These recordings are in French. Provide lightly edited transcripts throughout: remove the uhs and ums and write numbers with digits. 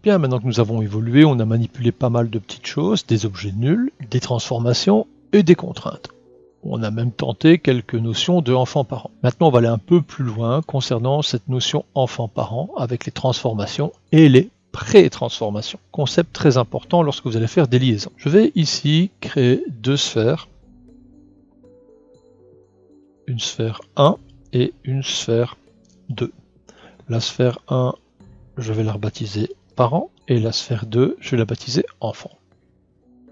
Bien, maintenant que nous avons évolué, on a manipulé pas mal de petites choses, des objets nuls, des transformations et des contraintes. On a même tenté quelques notions de enfant-parent. Maintenant, on va aller un peu plus loin concernant cette notion enfant-parent avec les transformations et les pré-transformations. Concept très important lorsque vous allez faire des liaisons. Je vais ici créer deux sphères. Une sphère 1 et une sphère 2. La sphère 1, je vais la rebaptiser parent et la sphère 2, je vais la baptiser enfant.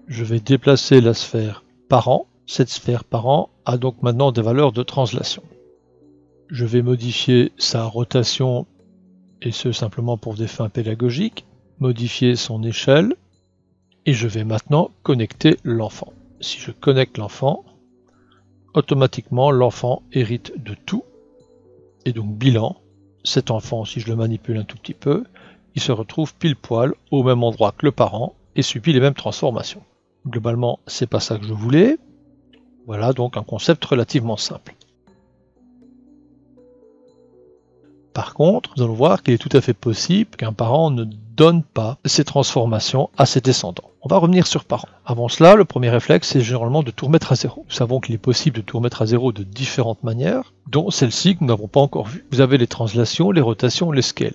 Je vais déplacer la sphère parent. Cette sphère parent a donc maintenant des valeurs de translation. Je vais modifier sa rotation, et ce simplement pour des fins pédagogiques, modifier son échelle, et je vais maintenant connecter l'enfant. Si je connecte l'enfant, automatiquement l'enfant hérite de tout, et donc bilan, cet enfant, si je le manipule un tout petit peu, il se retrouve pile poil au même endroit que le parent, et subit les mêmes transformations. Globalement, c'est pas ça que je voulais. Voilà donc un concept relativement simple. Par contre, nous allons voir qu'il est tout à fait possible qu'un parent ne donne pas ces transformations à ses descendants. On va revenir sur parent. Avant cela, le premier réflexe, c'est généralement de tout remettre à zéro. Nous savons qu'il est possible de tout remettre à zéro de différentes manières, dont celle-ci que nous n'avons pas encore vue. Vous avez les translations, les rotations, les scales.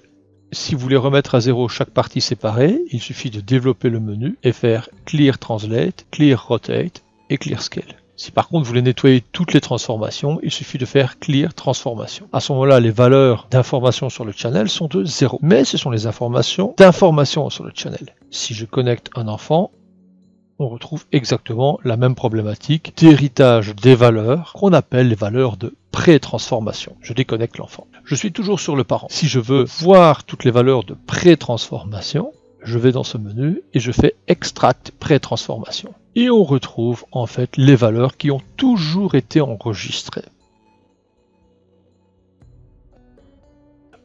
Si vous voulez remettre à zéro chaque partie séparée, il suffit de développer le menu et faire Clear Translate, Clear Rotate et Clear Scale. Si par contre vous voulez nettoyer toutes les transformations, il suffit de faire Clear Transformation. À ce moment-là, les valeurs d'information sur le channel sont de 0. Mais ce sont les informations d'information sur le channel. Si je connecte un enfant, on retrouve exactement la même problématique d'héritage des valeurs qu'on appelle les valeurs de pré-transformation. Je déconnecte l'enfant. Je suis toujours sur le parent. Si je veux voir toutes les valeurs de pré-transformation, je vais dans ce menu et je fais Extract pré-transformation. Et on retrouve en fait les valeurs qui ont toujours été enregistrées.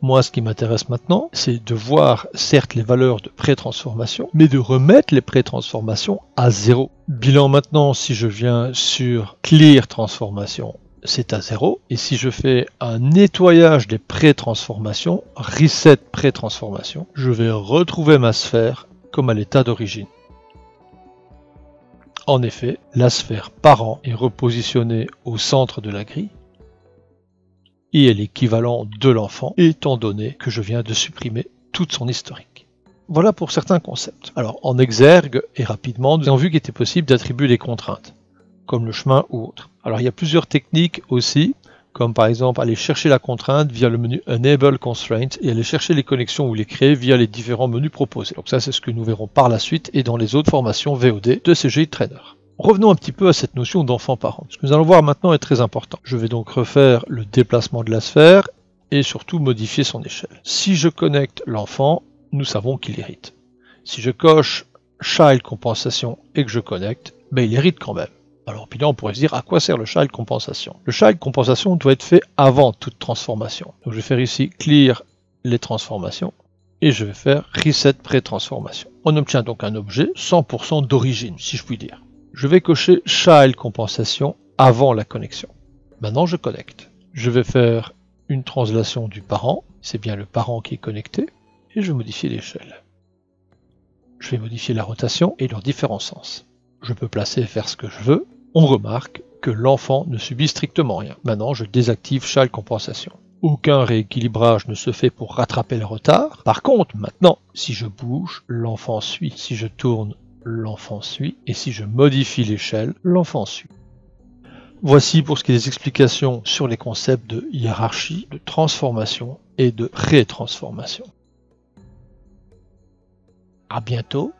Moi, ce qui m'intéresse maintenant, c'est de voir certes les valeurs de pré-transformation, mais de remettre les pré-transformations à 0. Bilan maintenant, si je viens sur Clear Transformation, c'est à 0. Et si je fais un nettoyage des pré-transformations, Reset pré-transformation, je vais retrouver ma sphère comme à l'état d'origine. En effet, la sphère parent est repositionnée au centre de la grille et est l'équivalent de l'enfant, étant donné que je viens de supprimer toute son historique. Voilà pour certains concepts. Alors, en exergue et rapidement, nous avons vu qu'il était possible d'attribuer des contraintes, comme le chemin ou autre. Alors, il y a plusieurs techniques aussi, comme par exemple aller chercher la contrainte via le menu Enable Constraint et aller chercher les connexions ou les créer via les différents menus proposés. Donc ça, c'est ce que nous verrons par la suite et dans les autres formations VOD de CGI Trainer. Revenons un petit peu à cette notion d'enfant-parent. Ce que nous allons voir maintenant est très important. Je vais donc refaire le déplacement de la sphère et surtout modifier son échelle. Si je connecte l'enfant, nous savons qu'il hérite. Si je coche Child Compensation et que je connecte, il hérite quand même. Alors puis là on pourrait se dire à quoi sert le Child Compensation. Le Child Compensation doit être fait avant toute transformation. Donc je vais faire ici Clear les transformations et je vais faire Reset pré-transformation. On obtient donc un objet 100% d'origine, si je puis dire. Je vais cocher Child Compensation avant la connexion. Maintenant, je connecte. Je vais faire une translation du parent. C'est bien le parent qui est connecté. Et je vais modifier l'échelle. Je vais modifier la rotation et leurs différents sens. Je peux placer et faire ce que je veux. On remarque que l'enfant ne subit strictement rien. Maintenant, je désactive Child Compensation. Aucun rééquilibrage ne se fait pour rattraper le retard. Par contre, maintenant, si je bouge, l'enfant suit. Si je tourne, l'enfant suit, et si je modifie l'échelle, l'enfant suit. Voici pour ce qui est des explications sur les concepts de hiérarchie, de transformation et de pré-transformation. À bientôt